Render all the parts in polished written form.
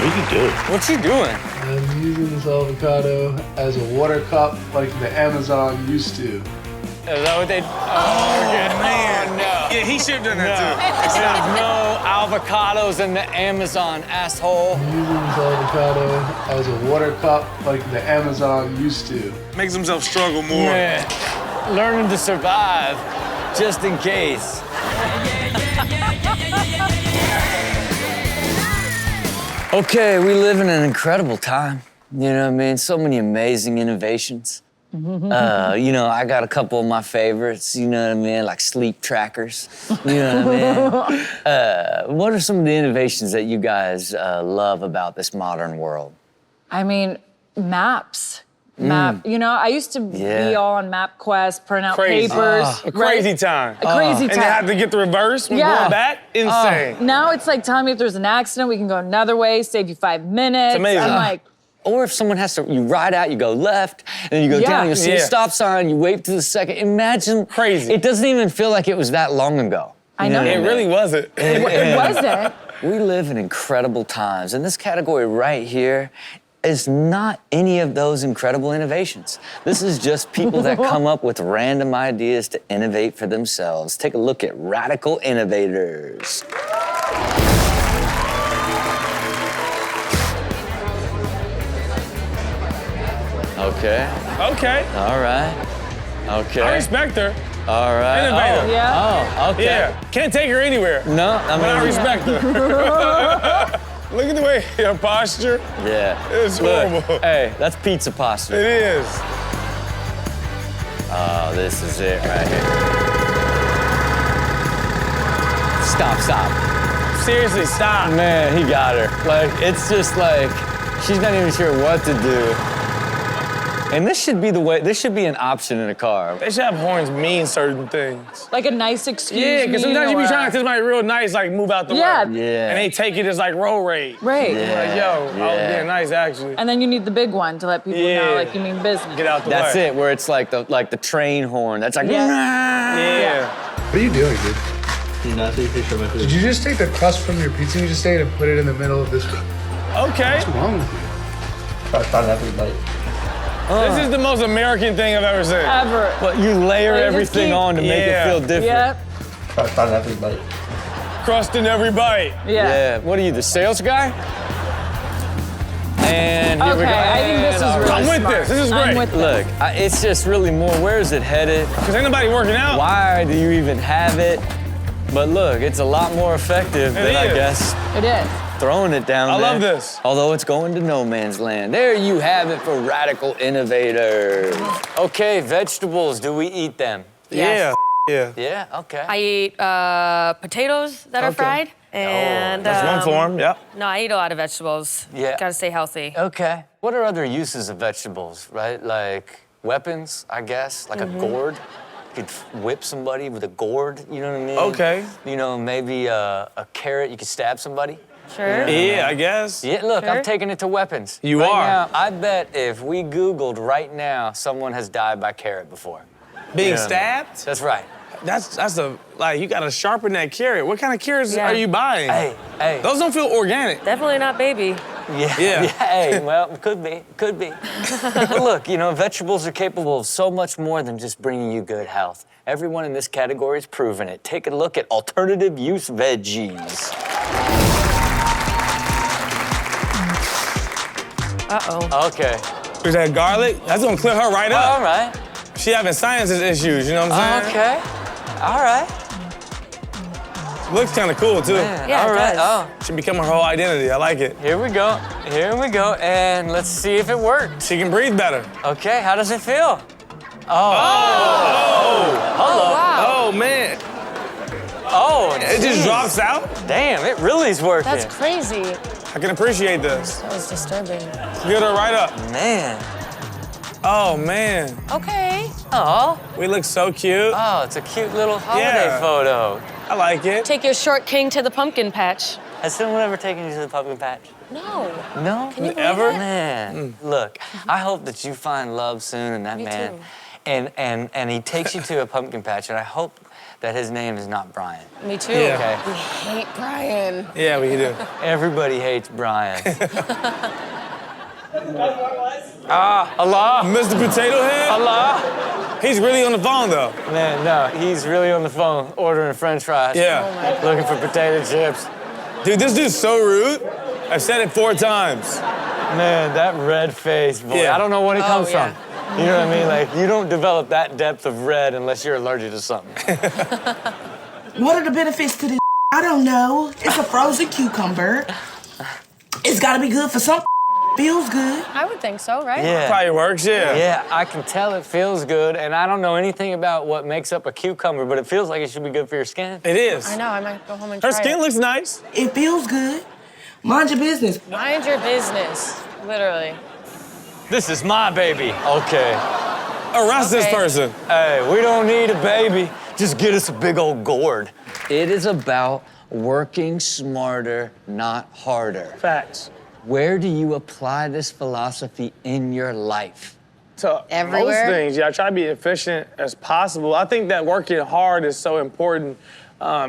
What are you doing? What you doing? I'm using this avocado as a water cup like the Amazon used to. Is that what they... Oh, man. Oh, no. Yeah, he should have done that There's no avocados in the Amazon, asshole. I'm using this avocado as a water cup like the Amazon used to. too. Makes himself struggle more. Yeah. Learning to survive, just in case. Okay, we live in an incredible time. You know what I mean? So many amazing innovations. You know, I got a couple of my favorites, you know what I mean? Like sleep trackers, you know what I mean? What are some of the innovations that you guys love about this modern world? I mean, maps. You know, I used to be all on MapQuest, print out papers. A crazy time. A crazy time. And they have to get the reverse when going back? Insane. Now it's like telling me if there's an accident, we can go another way, save you 5 minutes. It's amazing. I'm like, Or if someone has to, you ride out, you go left, and then you go down, you see a stop sign, you wait to the second. Imagine. Crazy. It doesn't even feel like it was that long ago. I know. It really wasn't. It wasn't. We live in incredible times, and this category right here is not any of those incredible innovations. This is just people that come up with random ideas to innovate for themselves. Take a look at radical innovators. Okay. Okay. All right. Okay. I respect her. All right. Innovator. Oh. Yeah. Oh, okay. Yeah. Can't take her anywhere. No, I But I mean, respect her. Look at the way her posture. yeah. It's Look, horrible. hey, that's pizza posture. It is. Oh, this is it right here. Stop. Seriously, stop. Man, he got her. Like, it's just like, she's not even sure what to do. And this should be the way, this should be an option in a car. They should have horns mean certain things. Like a nice excuse Yeah, because sometimes you be or trying to a- tell somebody real nice, like move out the Yeah. way. Yeah. And they take it as like road rage. Right. Like, yo, I was Yeah. being nice actually. And then you need the big one to let people Yeah. know, like, you mean business. Get out the That's way. it, where it's like the train horn. That's like, Yeah. What are you doing, dude? You're not taking a picture of my food. Did you just take the crust from your pizza you just ate and put it in the middle of this? Okay. What's wrong with you? Try to have a bite. This is the most American thing I've ever seen. Ever. But you layer Like, just everything keep- on to make it Yeah. feel different. Yep. Try to have a bite. Crust in every bite. Yeah. What are you, the sales guy? And here we Okay, go. I think this is And, really I'm with smart. this. This is I'm great. with this. Look, it's just really more, where is it headed? Because ain't nobody working out. Why do you even have it? But look, it's a lot more effective than I is. guess It is. throwing it down I there. love this. Although it's going to no man's land. There you have it for radical innovators. Okay, vegetables, do we eat them? Yeah. Yeah. Yeah, okay. I eat potatoes that are fried, and That's one form, yeah. No, I eat a lot of vegetables. Yeah. Gotta stay healthy. Okay. What are other uses of vegetables, right? Like weapons, I guess, like a gourd. You could whip somebody with a gourd, you know what I mean? Okay. You know, maybe a carrot, you could stab somebody. Sure. Yeah, I guess. Yeah, look, Sure. I'm taking it to weapons. You right are. Now, I bet if we Googled right now, someone has died by carrot before. Being Yeah. stabbed? That's right. That's a, like, you gotta sharpen that carrot. What kind of carrots Yeah. are you buying? Hey. Those don't feel organic. Definitely not baby. Yeah. Yeah. Hey, well, could be. But look, you know, vegetables are capable of so much more than just bringing you good health. Everyone in this category has proven it. Take a look at alternative use veggies. Uh-oh. Okay. Is that garlic? That's gonna clear her right All up. right. She having sciences issues, you know what I'm saying? Okay. All right. Looks kind of cool, too. Man, Yeah, all it right. does. Oh, Should become her whole identity. I like it. here we go. Here we go. And let's see if it works. She can breathe better. Okay, how does it feel? Oh, man. Oh, It just geez. drops out? Damn, it really is working. That's crazy. I can appreciate this. That was disturbing. Get her right up. Man. Oh, man. Okay. Oh, We look so cute. oh, it's a cute little holiday Yeah. photo. I like it. Take your short king to the pumpkin patch. Has someone ever taken you to the pumpkin patch? No. No? Can you believe Ever? it? Man, look, I hope that you find love soon in that Me man. too. And he takes you to a pumpkin patch, and I hope that his name is not Brian. Me too. Yeah. Okay. We hate Brian. Yeah, we do. Everybody hates Brian. Allah. Mr. Potato Head? Allah. He's really on the phone, though. Man, no, he's really on the phone ordering French fries. Yeah. Looking for potato chips. Dude, this dude's so rude. I've said it 4 times. Man, that red face, boy. Yeah. I don't know what it comes yeah. from. You know what I mean? Like, you don't develop that depth of red unless you're allergic to something. What are the benefits to this? I don't know. It's a frozen cucumber. It's gotta be good for some. Feels good. I would think so, right? Yeah. Probably works, yeah. Yeah, I can tell it feels good, and I don't know anything about what makes up a cucumber, but it feels like it should be good for your skin. It is. I know, I might go home and Her try skin it. looks nice. It feels good. Mind your business. Mind your business, literally. This is my baby. Okay. Arrest this Okay. person. Hey, we don't need a baby. Just get us a big old gourd. It is about working smarter, not harder. Facts. Where do you apply this philosophy in your life? To Everywhere. most things, yeah, I try to be efficient as possible. I think that working hard is so important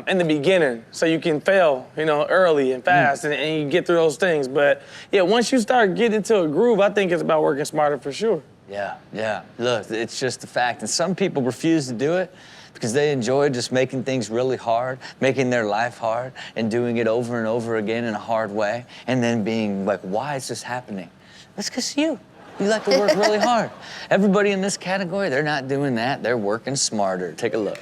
in the beginning, so you can fail, early and fast, and you get through those things. But yeah, once you start getting into a groove, I think it's about working smarter for sure. Yeah. Look, it's just a fact. And some people refuse to do it because they enjoy just making things really hard, making their life hard, and doing it over and over again in a hard way, and then being like, why is this happening? That's because you like to work really hard. Everybody in this category, they're not doing that. They're working smarter. Take a look.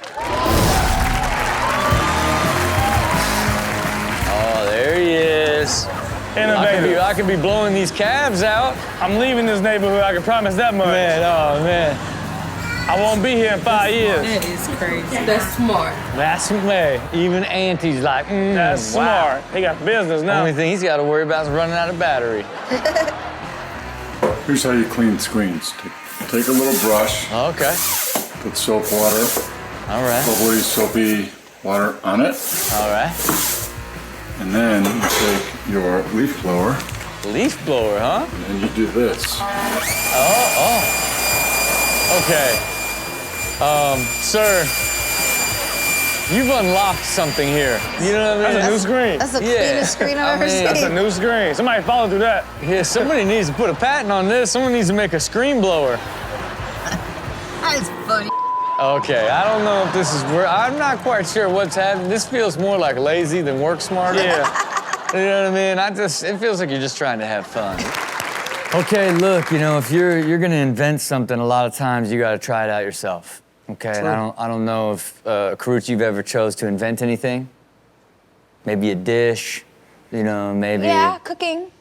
Oh, there he is. Innovator. I could be blowing these calves out. I'm leaving this neighborhood, I can promise that much. Man, oh man. I won't be here in 5 years. That is crazy. That's smart. That's me. Even Auntie's like, That's wow. smart. He got business now. Only thing he's got to worry about is running out of battery. Here's how you clean screens. Take a little brush, Okay. put soap water, All right. bubbly soapy water on it, All right. and then you take your leaf blower Leaf blower, huh? and you do this. Okay. Sir, you've unlocked something here. You know what I mean? That's a new screen. That's the Yeah. cleanest screen I've I ever mean, seen. That's a new screen. Somebody follow through that. Yeah, somebody needs to put a patent on this. Someone needs to make a screen blower. That's funny. Okay, I don't know if this is where, I'm not quite sure what's happening. This feels more like lazy than work smarter. Yeah. You know what I mean? It feels like you're just trying to have fun. Okay, look, if you're gonna invent something, a lot of times you gotta try it out yourself. Okay, and I don't know if Karuchi, you've ever chose to invent anything. Maybe a dish, maybe. Yeah, cooking.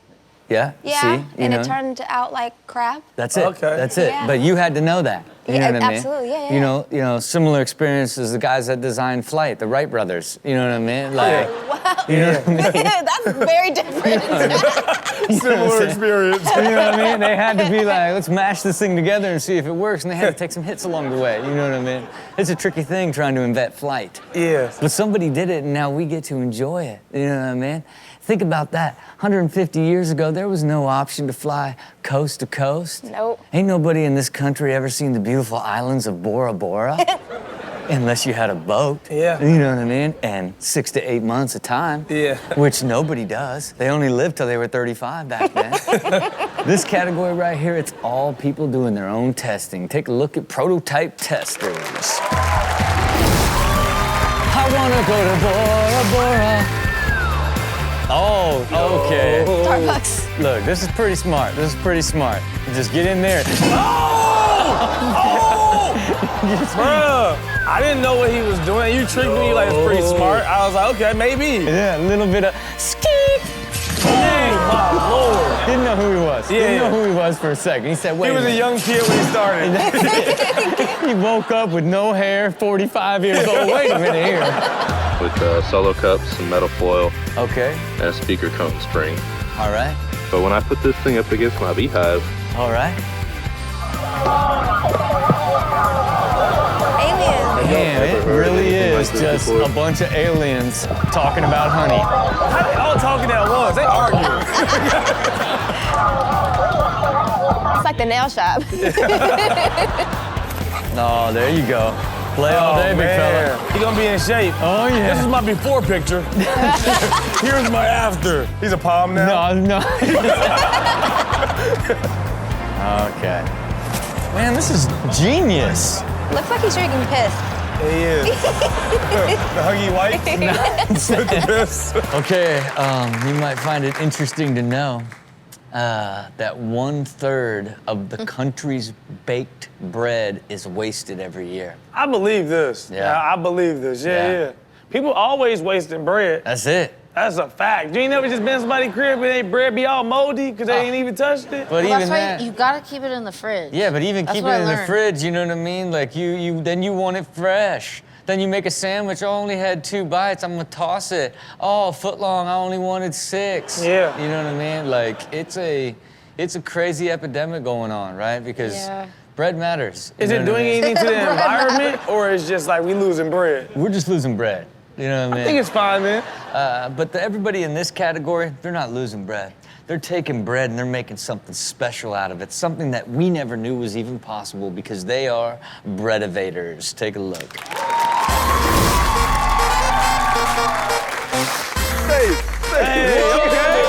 Yeah. Yeah, See, and it turned out like crap. That's it. Okay. That's it. Yeah. But you had to know that. You know Yeah, what I mean? absolutely, yeah, yeah. Similar experience as the guys that designed Flight, the Wright brothers. You know what I mean? Like, you know what I mean? That's very different. Similar experience. You know what I mean? They had to be like, let's mash this thing together and see if it works, and they had to take some hits along the way. You know what I mean? It's a tricky thing trying to invent flight. Yeah. But somebody did it, and now we get to enjoy it. You know what I mean? Think about that. 150 years ago, there was no option to fly coast to coast. Nope. Ain't nobody in this country ever seen the beautiful islands of Bora Bora. Unless you had a boat. Yeah. You know what I mean? And 6 to 8 months of time. Yeah. Which nobody does. They only lived till they were 35 back then. This category right here, it's all people doing their own testing. Take a look at prototype testers. I wanna go to Bora Bora. Oh, okay. Starbucks. Look, this is pretty smart. This is pretty smart. Just get in there. Bruh, I didn't know what he was doing. You tricked me like it's pretty smart. I was like, okay, maybe. Yeah, a little bit of skeet. Oh, my Lord. Didn't know who he was. Yeah. Didn't know who he was for a second. He said, wait He was a minute. young kid when he started. He woke up with no hair, 45 years old. Wait a minute here. With solo cups, some metal foil, Okay, and a speaker cone spring. all right, But when I put this thing up against my beehive, all right. Alien. Man, it heard really anything is like this just before? a bunch of aliens talking about honey. How they all talking at once? They arguing. It's like the nail shop. Oh, there you go. Play all day, big fella. He gonna be in shape. Oh, yeah. This is my before picture. Here's my after. He's a palm now. No. Okay. Man, this is genius. Looks like he's drinking piss. He is. The Huggy White. Okay, you might find it interesting to know that 1/3 of the country's baked bread is wasted every year. I believe this. Yeah. I believe this. Yeah. People always wasting bread. That's it. That's a fact. You ain't never just been to somebody's crib and they bread be all moldy because they ain't even touched it? But Well, even that's why that, you gotta keep it in the fridge. yeah, but even That's keep what it I in the learned. fridge, you know what I mean? Like then you want it fresh. Then you make a sandwich, I only had 2 bites, I'm gonna toss it. Oh, a foot long, I only wanted 6. Yeah. You know what I mean? Like, it's a crazy epidemic going on, right? Because Yeah. bread matters. Is you it know what I doing mean? anything to the environment or it's just like we losing bread? We're just losing bread. You know what I mean? I think it's fine, man. But everybody in this category, they're not losing bread. They're taking bread and they're making something special out of it, something that we never knew was even possible because they are breadivators. Take a look. Hey, okay.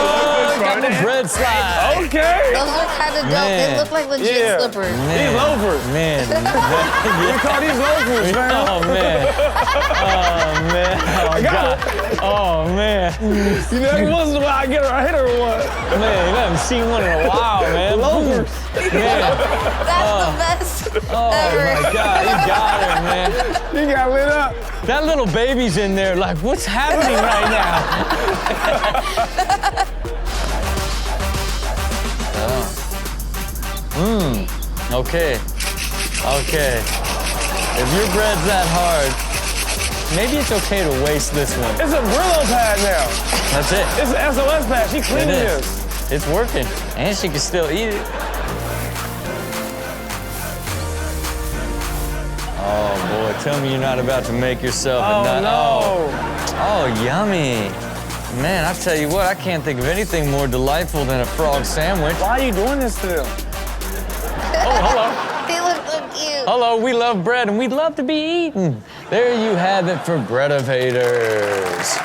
Got the bread slide. Okay. Those look kind of dope. Man. They look like legit Yeah. slippers. These loafers. Man. We call these loafers, man. Oh, man. Oh, man. Oh, God. Oh, man. You know, every once in a while I hit her with one. Man, you haven't seen one in a while, man. Loafers. Man. That's the best Oh, ever. my God. You got it, man. You got lit up. That little baby's in there like, what's happening right now? Okay. If your bread's that hard, maybe it's okay to waste this one. It's a Brillo pad now. That's it. It's an SOS pad. She It cleaning is. this. It's working. And she can still eat it. Oh, boy, tell me you're not about to make yourself a Oh, nut. no. Oh, yummy. Man, I tell you what, I can't think of anything more delightful than a frog sandwich. Why are you doing this to them? Oh, hello. They look so cute. Hello, we love bread and we'd love to be eaten. There you have it for breadivators.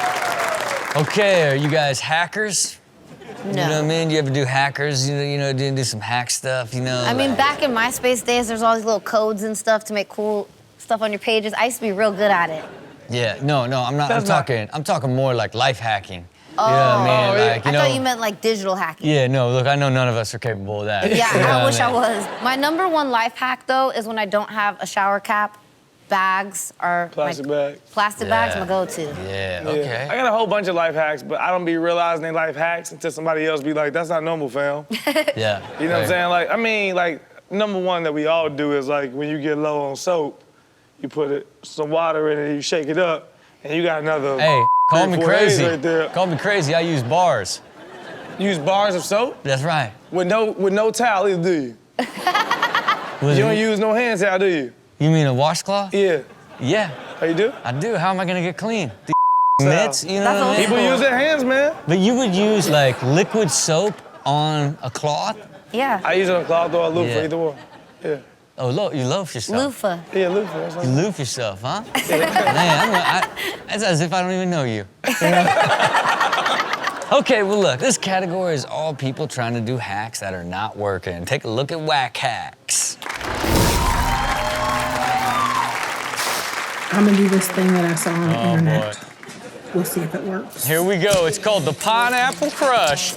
Okay, are you guys hackers? No. You know what I mean? Do you ever do hackers? You know, do some hack stuff, you know? I mean, like- back in MySpace days, there's all these little codes and stuff to make cool stuff on your pages. I used to be real good at it. Yeah, no, I'm not. That's I'm talking more like life hacking. Oh, You know what I mean? Like, I thought you meant like digital hacking. Yeah, no, look, I know none of us are capable of that. Yeah, You know I what wish I mean? was. My number one life hack, though, is when I don't have a shower cap, bags are Plastic my, bag. Plastic bags, Yeah. my go-to. Yeah, Yeah. okay. I got a whole bunch of life hacks, but I don't be realizing they life hacks until somebody else be like, that's not normal, fam. Yeah. You know what I'm saying? Like, I mean, like, number one that we all do is like when you get low on soap, you put some water in it, and you shake it up, and you got another. Hey, call me 3-4 days crazy. right there. Call me crazy. I use bars. Use bars of soap That's right. with no towel either, do you? Was You don't it- use no hand towel, do you? You mean a washcloth? Yeah. Yeah, How you do? I do. How am I gonna get clean? The mitts, you know That's what I old mean? People use their hands, man. But you would use like liquid soap on a cloth? Yeah, I use it on a cloth or a loofah, Yeah. either one. Yeah. Oh, you loaf yourself. loofah. Yeah, loofah. That's You what loof yourself, huh? Man, it's as if I don't even know you. Okay, well look, this category is all people trying to do hacks that are not working. Take a look at whack hacks. I'm gonna do this thing that I saw on the Oh internet. boy. We'll see if it works. Here we go. It's called the Pineapple Crush.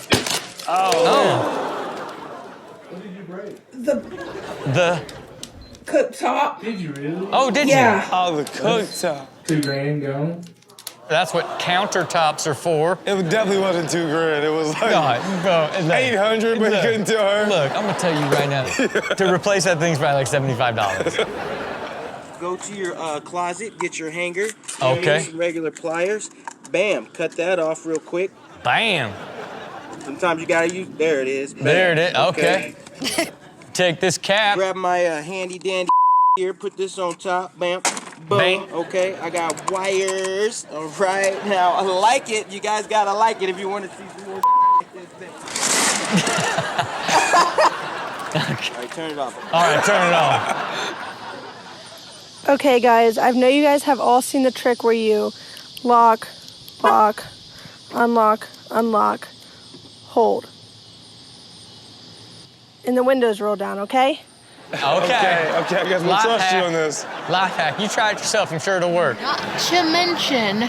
The Cooktop. Did you really? Oh, did Yeah. you? Oh, the cooktop. $2,000 gone. That's what countertops are for. It definitely wasn't $2,000. It was like God, bro. Look, 800, but you look, couldn't tell her. Look, I'm gonna tell you right now. To replace that thing's probably like $75. Go to your closet, get your hanger. Okay. Use some regular pliers. Bam, cut that off real quick. Bam. Sometimes you gotta use, there it is. Bam. There it is. Okay. Take this cap. Grab my handy dandy here, put this on top, bam. Boom. Bam. Okay, I got wires. All right, now I like it. You guys gotta like it if you want to see some more like this. All right, turn it off. All right, turn it off. Okay, guys, I know you guys have all seen the trick where you lock, unlock, hold. And the windows roll down, okay? Okay, I guess we'll trust you on this. Life hack. You try it yourself, I'm sure it'll work. Not to mention,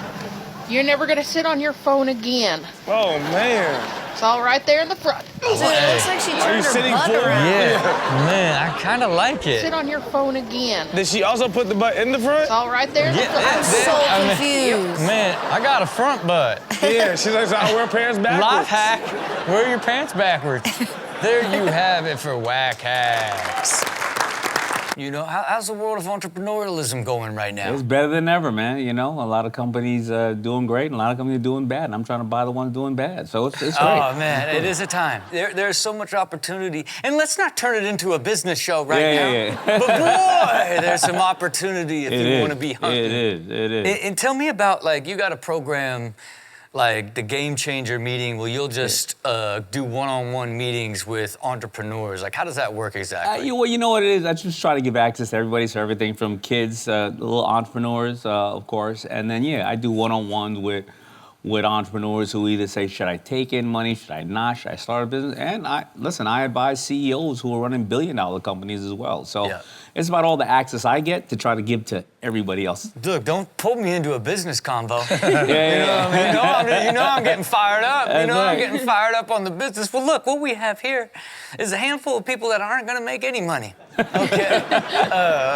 you're never gonna sit on your phone again. Oh, man. It's all right there in the front. Dude, it looks like she turned her butt around. Yeah, man, I kind of like it. Sit on your phone again. Did she also put the butt in the front? It's all right there in the front. I'm so confused. Man, I got a front butt. Yeah, she's like, so I wear pants backwards. Life hack, wear your pants backwards. There you have it for whack hacks. You know, how's the world of entrepreneurialism going right now? It's better than ever, man. You know, a lot of companies doing great, and a lot of companies doing bad. And I'm trying to buy the ones doing bad, so it's great. Oh man, it is a time. There's so much opportunity, and let's not turn it into a business show right now. Yeah. But boy, there's some opportunity if you want to be hunted. It is. And tell me about you got a program. Like the Game Changer meeting, where you'll just do one-on-one meetings with entrepreneurs. Like, how does that work exactly? Well, you know what it is? I just try to give access to everybody, so everything from kids, little entrepreneurs, of course, and then, I do one-on-ones with entrepreneurs who either say, should I take in money, should I not, should I start a business? And I advise CEOs who are running billion-dollar companies as well. So it's about all the access I get to try to give to everybody else. Look, don't pull me into a business convo. Yeah. You know I'm getting fired up. That's right. I'm getting fired up on the business. Well, look, what we have here is a handful of people that aren't going to make any money. Okay?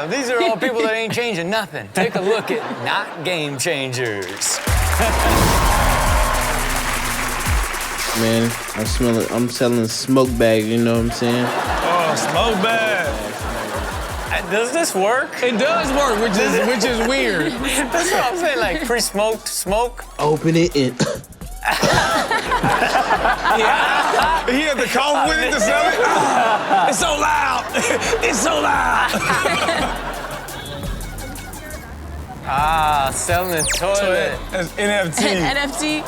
These are all people that ain't changing nothing. Take a look at Not Game Changers. Man, I'm selling smoke bags, you know what I'm saying? Oh, smoke bag. Does this work? It does work, which is weird. That's what I'm saying, like pre-smoked smoke. Open it and... He had to cough with it to sell it. It's so loud. It's so loud. Selling the toilet. That's NFT. NFT.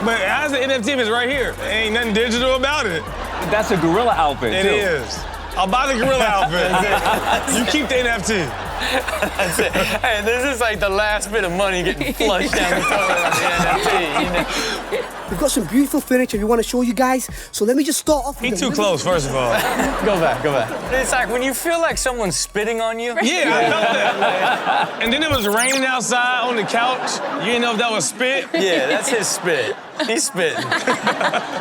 But how's the NFT if it's right here? There ain't nothing digital about it. That's a gorilla outfit, It too. is. I'll buy the gorilla outfit. You keep the NFT. That's it. Hey, this is like the last bit of money getting flushed down the toilet on the NFT, you know? We've got some beautiful furniture we want to show you guys, so let me just start off with He's too close, first of all. Go back. It's like when you feel like someone's spitting on you. Yeah, I felt that. And then it was raining outside on the couch. You didn't know if that was spit? Yeah, that's his spit. He's spitting.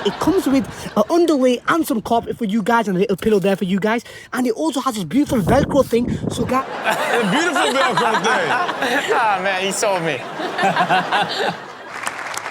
It comes with an underlay and some carpet for you guys and a little pillow there for you guys. And it also has this beautiful Velcro thing, so guys... A beautiful Velcro thing. Ah, man, he sold me.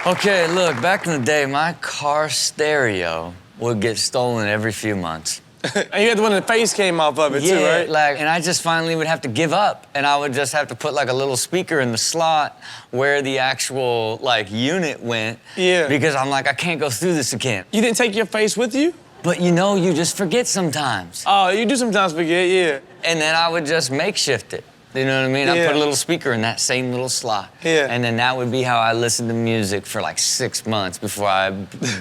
Okay, look, back in the day, my car stereo would get stolen every few months. And you had the one that the face came off of it, too, right? And I just finally would have to give up, and I would just have to put like a little speaker in the slot where the actual unit went. Yeah. Because I'm like, I can't go through this again. You didn't take your face with you? But you just forget sometimes. Oh, you do sometimes forget, yeah. And then I would just makeshift it. You know what I mean? Yeah. I'd put a little speaker in that same little slot. Yeah. And then that would be how I listened to music for like 6 months before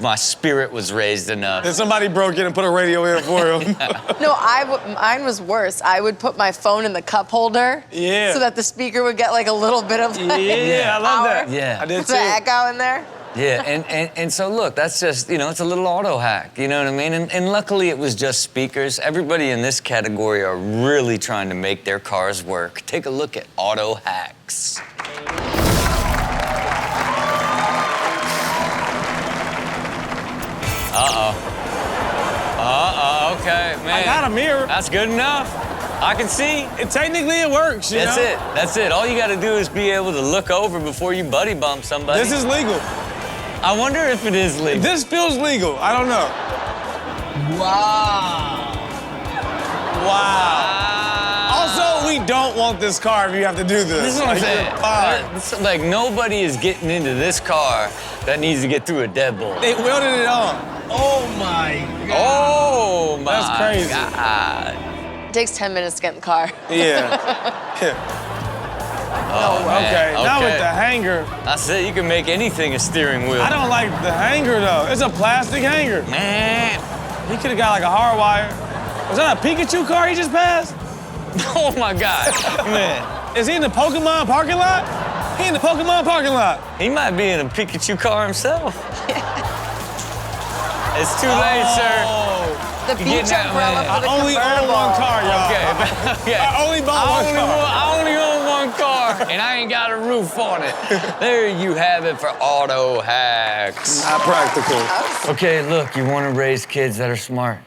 my spirit was raised enough. And somebody broke in and put a radio in for him. No, mine was worse. I would put my phone in the cup holder. Yeah. So that the speaker would get like a little bit of Yeah, I love that. Yeah. I did too. The echo in there. Yeah, and so look, that's just, it's a little auto hack, you know what I mean? And luckily it was just speakers. Everybody in this category are really trying to make their cars work. Take a look at auto hacks. Okay, man. I got a mirror. That's good enough. I can see. Technically, it works, you know? That's it. All you gotta do is be able to look over before you buddy bump somebody. This is legal. I wonder if it is legal. This feels legal. I don't know. Wow. Also, we don't want this car if you have to do this. This is what I'm saying. It's like nobody is getting into this car that needs to get through a deadbolt. They welded it on. Oh my God. Oh my That's crazy. God. It takes 10 minutes to get in the car. Yeah. Oh, man. Okay, now with the hanger. That's it, you can make anything a steering wheel. I don't like the hanger though. It's a plastic hanger. Man. He could have got like a hard wire. Was that a Pikachu car he just passed? Oh my God, man. Is he in the Pokemon parking lot? He in the Pokemon parking lot. He might be in a Pikachu car himself. It's too late, sir. The beach umbrella for the I only own one car, y'all. Okay. I only bought one car. I only own one car, and I ain't got a roof on it. There you have it for auto hacks. Not practical. Okay, look, you want to raise kids that are smart.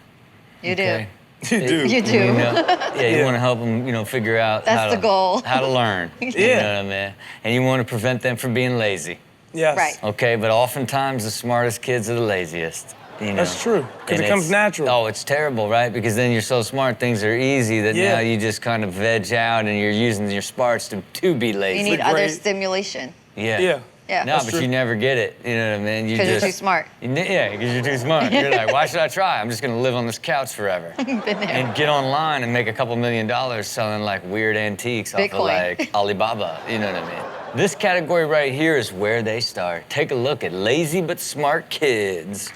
You okay? You do. You do. You know, you want to help them, figure out That's the goal. how to learn. You know what I mean? And you want to prevent them from being lazy. Yes. Right. Okay, but oftentimes the smartest kids are the laziest. That's true, because it comes natural. Oh, it's terrible, right? Because then you're so smart, things are easy that now you just kind of veg out and you're using your smarts to be lazy. You need other stimulation. Yeah. Yeah. No, but you never get it. You know what I mean? Because you're too smart. Yeah, because you're too smart. You're like, why should I try? I'm just gonna live on this couch forever. Been there. And get online and make a couple $1 million selling like weird antiques off of like Alibaba. You know what I mean? This category right here is where they start. Take a look at lazy but smart kids.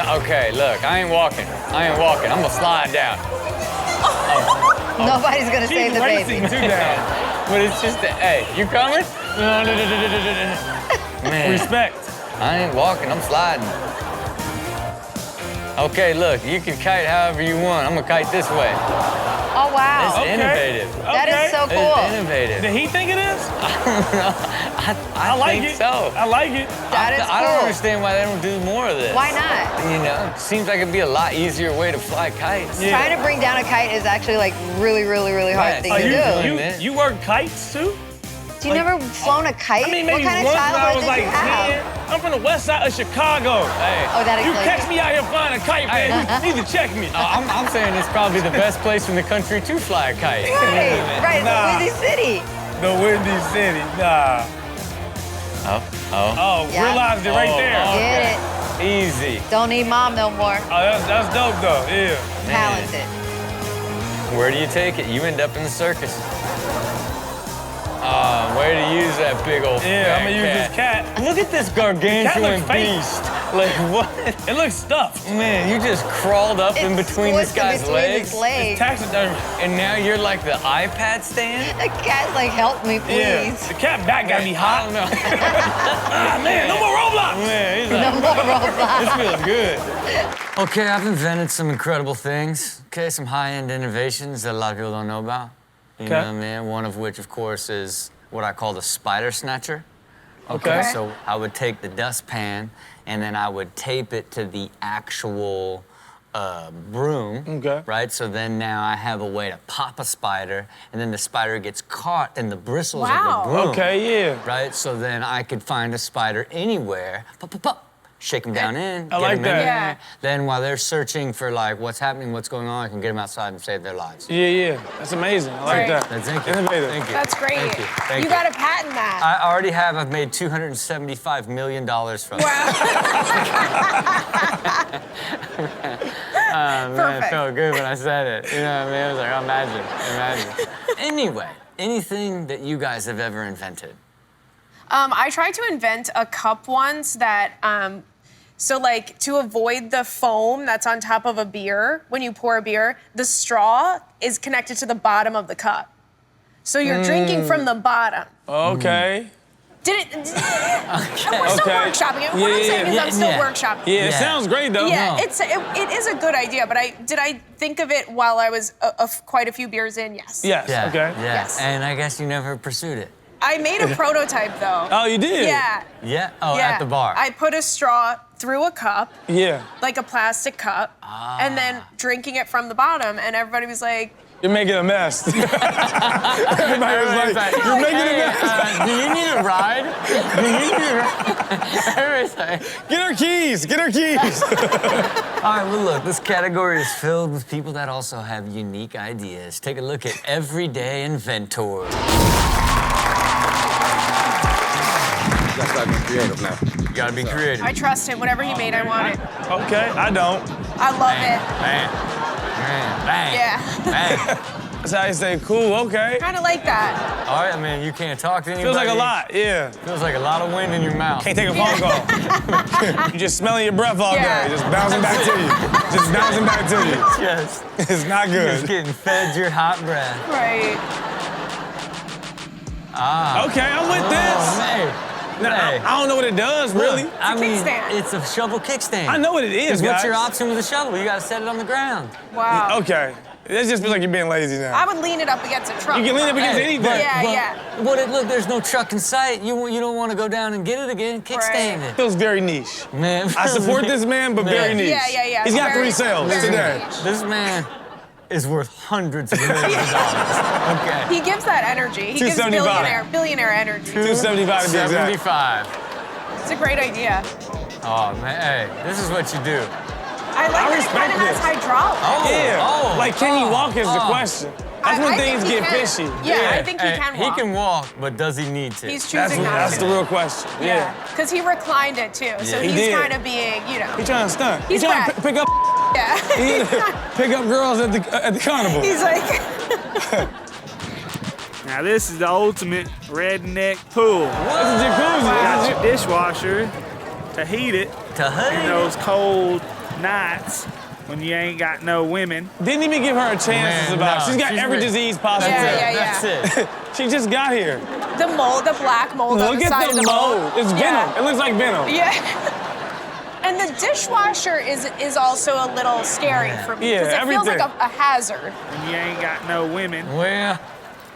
Okay, look, I ain't walking. I'm gonna slide down. Nobody's gonna save the baby. Too down. But it's just, hey, you coming? Man. Respect. I ain't walking, I'm sliding. Okay, look, you can kite however you want. I'm gonna kite this way. Oh, wow. It's innovative. That is so cool. It's innovative. Did he think it is? I don't know. I like think it. so. I like it. That is I don't cool. understand why they don't do more of this. Why not? You know, seems like it'd be a lot easier way to fly kites. Trying to bring down a kite is actually like really, really, really hard thing to do. You work kites too? You never flown a kite? I mean, What maybe kind of once when I childhood was did like you have? 10. I'm from the west side of Chicago. Hey. Oh, that You explains catch it. me out here flying a kite, man. You need to check me. I'm saying it's probably the best place in the country to fly a kite. Right, Nah. the Windy City. The Windy City, nah. Oh, Yeah. realized it right there. Get it. Easy. Don't need mom no more. Oh, that's dope though, yeah. Talented. Where do you take it? You end up in the circus. Way to use that big old Yeah, I'm gonna use this cat. Look at this gargantuan looks fake. beast. Like, what? It looks stuffed. Man, you just crawled up in between this guy's legs. It's taxidermy. And now you're like the iPad stand? The cat's like, help me, please. Yeah, the cat back gotta be hot. I don't know. Ah, man, no more Roblox. Man, he's No like, more Roblox. this feels good. Okay, I've invented some incredible things. Okay, some high-end innovations that a lot of people don't know about. You know what I mean? One of which, of course, is what I call the spider snatcher. Okay. So I would take the dustpan and then I would tape it to the actual broom. Okay. Right? So then now I have a way to pop a spider and then the spider gets caught in the bristles of the broom. Okay, yeah. Right? So then I could find a spider anywhere. Pop, pop, pop. Shake them down in. I like that. Yeah. Then while they're searching for like what's happening, what's going on, I can get them outside and save their lives. Yeah. That's amazing. I like that. Thank you. Innovative. Thank you. That's great. Thank you. Thank You gotta patent that. I already have. I've made $275 million from it. Man, it felt good when I said it. You know what I mean? I was like, oh, imagine. Anyway, anything that you guys have ever invented? I tried to invent a cup once that, so like to avoid the foam that's on top of a beer, when you pour a beer, the straw is connected to the bottom of the cup. So you're drinking from the bottom. Okay. Did it? And we're still workshopping it. What I'm saying is I'm still workshopping it. Yeah, it sounds great though. Yeah, it is a good idea, but did I think of it while I was quite a few beers in? Yes. Yes, okay. Yes. And I guess you never pursued it. I made a prototype though. Oh, you did? Yeah. Yeah? Oh, Yeah. at the bar. I put a straw through a cup, Yeah. like a plastic cup, and then drinking it from the bottom, and everybody was like, You're making a mess. Everybody was like, you're making a mess. Do you need a ride? Everybody's like, Get her keys. Get her keys. all right, well, look, this category is filled with people that also have unique ideas. Take a look at Everyday Inventor. You gotta be creative now. You gotta be creative. I trust him. Whatever he made, I want it. Okay, I don't. I love it. Bang. Bang. Yeah. Bang. That's how you say cool, okay. Kind of like that. All right, man, you can't talk to anybody. Feels like a lot, yeah. Feels like a lot of wind in your mouth. Can't take a phone call. You just smelling your breath all day, just bouncing back to you. Just bouncing back to you. Yes. It's not good. Just getting fed your hot breath. Right. Ah. Okay, I'm with this. Hey. No, Hey. I don't know what it does, really. Look, I mean, it's a shovel kickstand. I know what it is, What's guys. your option with a shovel? You gotta set it on the ground. Wow. Okay. It just feels like you're being lazy now. I would lean it up against a truck. You can lean it up against anything. Yeah. Look, there's no truck in sight. You don't want to go down and get it again. Kickstand it. Feels very niche. Man. I support this man, but very niche. Yeah. He's got Very- 3 sales very today. niche. This man is worth hundreds of millions of dollars. Okay. He gives that energy. He gives 275. billionaire energy. 275 to be exact. 75. It's a great idea. Oh, man, hey, this is what you do. I like that it respect kind of has this. hydraulics. Yeah. Like, can he walk is the question. That's when I things think he get can. fishy. Yeah, I think he Hey, can walk. He can walk, but does he need to? He's choosing not That's to. the real question. Yeah, because he reclined it too, so Yeah. He he's did. kind of being, you know. He's trying to stunt. He's trying whack. to pick up. Yeah. Pick up girls at the carnival. He's like. Now this is the ultimate redneck pool. What? It's a jacuzzi. Got your dishwasher to heat it in those cold nights when you ain't got no women. Didn't even give her a chance to survive. no, She's got every disease possible. Yeah. That's it. She just got here. The mold, the black mold on Look the side at of the the mold. It's venom. Yeah. It looks like venom. Yeah. And the dishwasher is also a little scary for me Yeah, because it feels like everything. a hazard. When you ain't got no women. Well,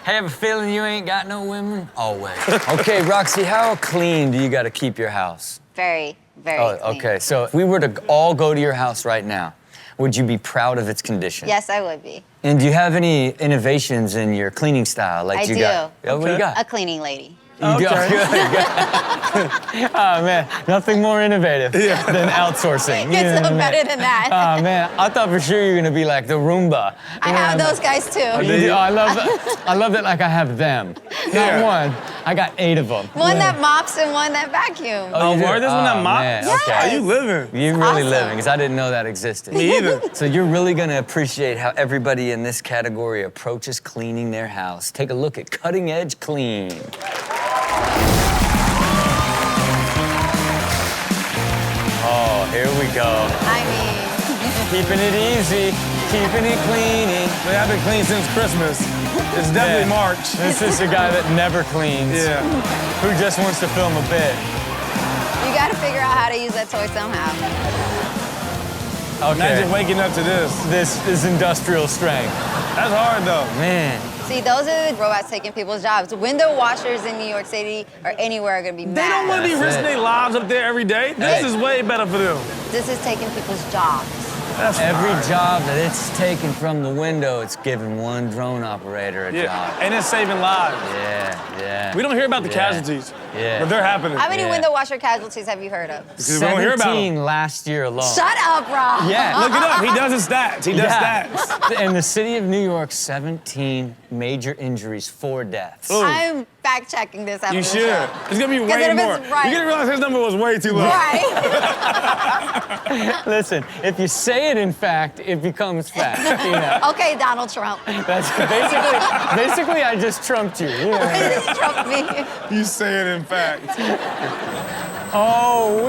have a feeling you ain't got no women? Always. Okay, Roxy, how clean do you got to keep your house? Very clean. Okay. So if we were to all go to your house right now, would you be proud of its condition? Yes, I would be. And do you have any innovations in your cleaning style? Like I you do. got? Oh, what do you got? A cleaning lady. You do? Good. Oh, man, nothing more innovative than outsourcing. It's You know no what I mean? better than that. Oh, man, I thought for sure you were gonna be like the Roomba. I have those guys too. Oh, you do? Oh, I love that. I love that like I have them. Not one, I got 8 of them. One that mops and one that vacuums. Oh, you do? word? This one that mops? Man, Yes. okay. Are you living? You're really Awesome. living, because I didn't know that existed. Me either. So you're really gonna appreciate how everybody in this category approaches cleaning their house. Take a look at Cutting Edge Clean. Oh, here we go. I mean, Keeping it easy, keeping it cleaning. But I've been clean since Christmas. It's definitely Yeah. March. This is a guy that never cleans. Yeah. Who just wants to film a bit. you got to figure out how to use that toy somehow. Okay. Imagine waking up to this. This is industrial strength. That's hard, though. Man. See, those are the robots taking people's jobs. Window washers in New York City or anywhere are going to be They don't mad. want to be That's risking it. their lives up there every day. This Hey. is way better for them. This is taking people's jobs. That's Every fine. job that it's taken from the window, it's giving one drone operator a Yeah, job. and it's saving lives. Yeah. We don't hear about the Yeah. casualties, Yeah. but they're happening. How many Yeah. window washer casualties have you heard of? Because we don't hear about them. 17 last year alone. Shut up, Rob. Yeah. Look it up. He does his stats. He does stats. In the city of New York, 17 major injuries, 4 deaths. Ooh. I'm fact checking this after You the should. show. It's gonna be 'Cause way if it's more. right- You're gonna realize his number was way too low. Right. Listen, if you say it in fact, it becomes fact. You know? Okay, Donald Trump. That's basically I just trumped you. You know? Just Trump me. You say it in fact. Oh,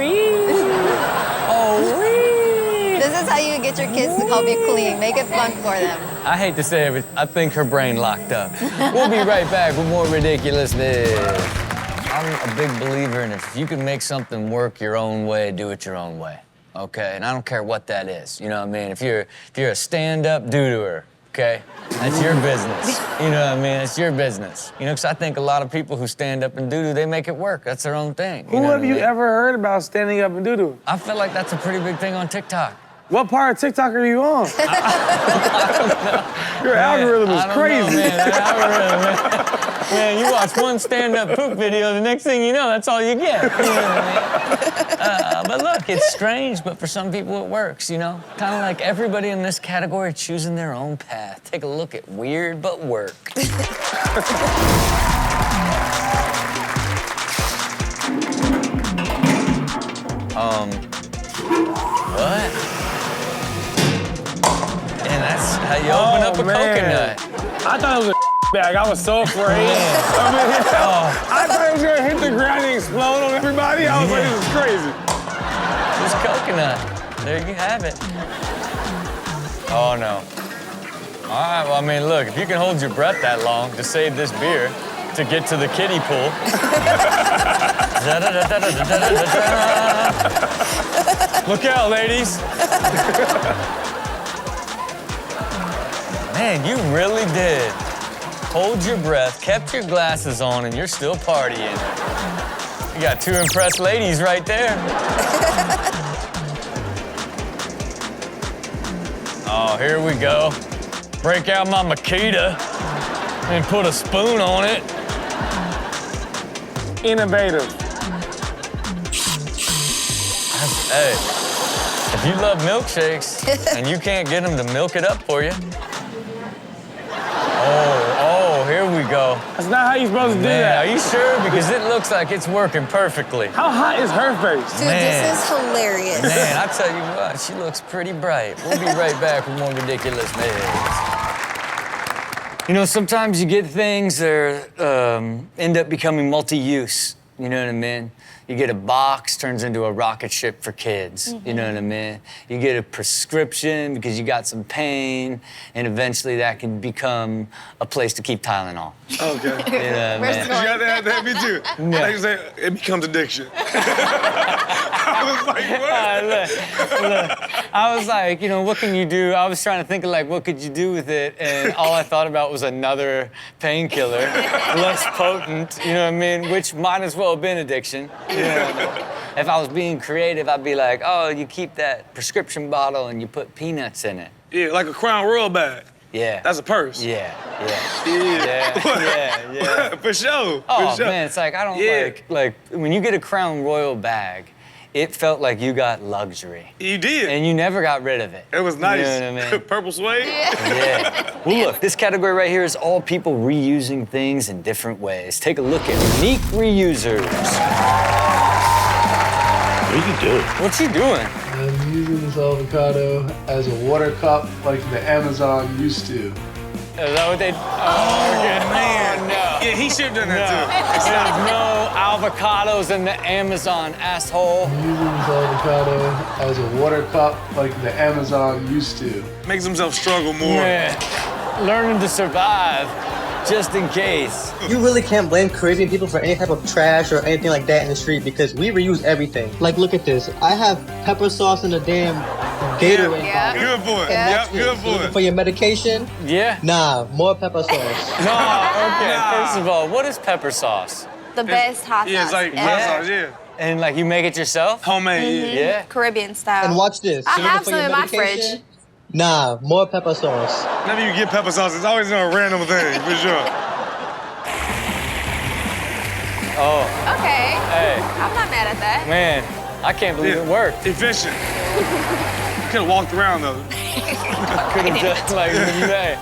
This is how you get your kids to help you clean. Make it fun for them. I hate to say it, I think her brain locked up. We'll be right back with more Ridiculousness. I'm a big believer in if you can make something work your own way, do it your own way, okay? And I don't care what that is, you know what I mean? If you're a stand-up doo-dooer, okay? That's your business, you know what I mean? It's your business. You know, because I think a lot of people who stand up and doo-doo, they make it work. That's their own thing. Who know have what I you mean? ever heard about standing up and doo-doo? I feel like that's a pretty big thing on TikTok. What part of TikTok are you on? Your algorithm is I don't crazy. know, man. That algorithm, man. Man, you watch one stand-up poop video, the next thing you know, that's all you get. You know what I mean? But look, it's strange, but for some people it works, you know? Kind of like everybody in this category choosing their own path. Take a look at Weird But Work. What? And that's how you open up a coconut. I thought it was a bag. I was so afraid. I thought it was gonna hit the ground and explode on everybody. I was like, this is crazy. Just coconut. There you have it. Oh, no. All right, well, I mean, look, if you can hold your breath that long to save this beer to get to the kiddie pool. Look out, ladies. Man, you really did. Hold your breath, kept your glasses on, and you're still partying. You got two impressed ladies right there. Oh, here we go. Break out my Makita and put a spoon on it. Innovators. Hey, if you love milkshakes and you can't get them to milk it up for you. Oh, here we go. That's not how you're supposed to do that. Are you sure? Because it looks like it's working perfectly. How hot is her face? Dude, this is hilarious. Man, I tell you what, she looks pretty bright. We'll be right back with more Ridiculousness. You know, sometimes you get things that end up becoming multi-use. You know what I mean? You get a box, turns into a rocket ship for kids. You know what I mean? You get a prescription because you got some pain, and eventually that can become a place to keep Tylenol. Okay. You know what I mean? You got that, me too. Yeah. Like you say, it becomes addiction. I was like, what? Look, I was like, you know, what can you do? I was trying to think of like, what could you do with it? And all I thought about was another painkiller, less potent, you know what I mean? Which might as well have been addiction. You know what I mean? If I was being creative, I'd be like, oh, you keep that prescription bottle and you put peanuts in it. Yeah, like a Crown Royal bag. Yeah. That's a purse. Yeah. For sure. Oh, For sure. man, it's like, I don't like, when you get a Crown Royal bag, it felt like you got luxury. You did. And you never got rid of it. It was nice. You know what I mean? Purple suede? Yeah. Well, look, this category right here is all people reusing things in different ways. Take a look at unique reusers. What are you doing? What you doing? I'm using this avocado as a water cup like the Amazon used to. Is that what they... Oh, man. Oh, no. Yeah, he should have done that too. There's no avocados in the Amazon, asshole. I'm using this avocado as a water cup like the Amazon used to. Makes himself struggle more. Man, learning to survive just in case. You really can't blame Caribbean people for any type of trash or anything like that in the street because we reuse everything. Like, look at this. I have pepper sauce in a damn Gatorade bottle. Good for it. Yep, good for it. For your medication? Yeah. Nah, more pepper sauce. Okay. First of all, what is pepper sauce? The best hot sauce. Yeah, it's like hot sauce, yeah. And like you make it yourself? Homemade, yeah. Caribbean style. And watch this. I You have looking for some your in my medication? fridge. Nah, more pepper sauce. Whenever you get pepper sauce, it's always in a random thing, for sure. Oh. Okay. Hey. I'm not mad at that. Man, I can't believe it worked. Efficient. Could have walked around though. Could have just like, hey.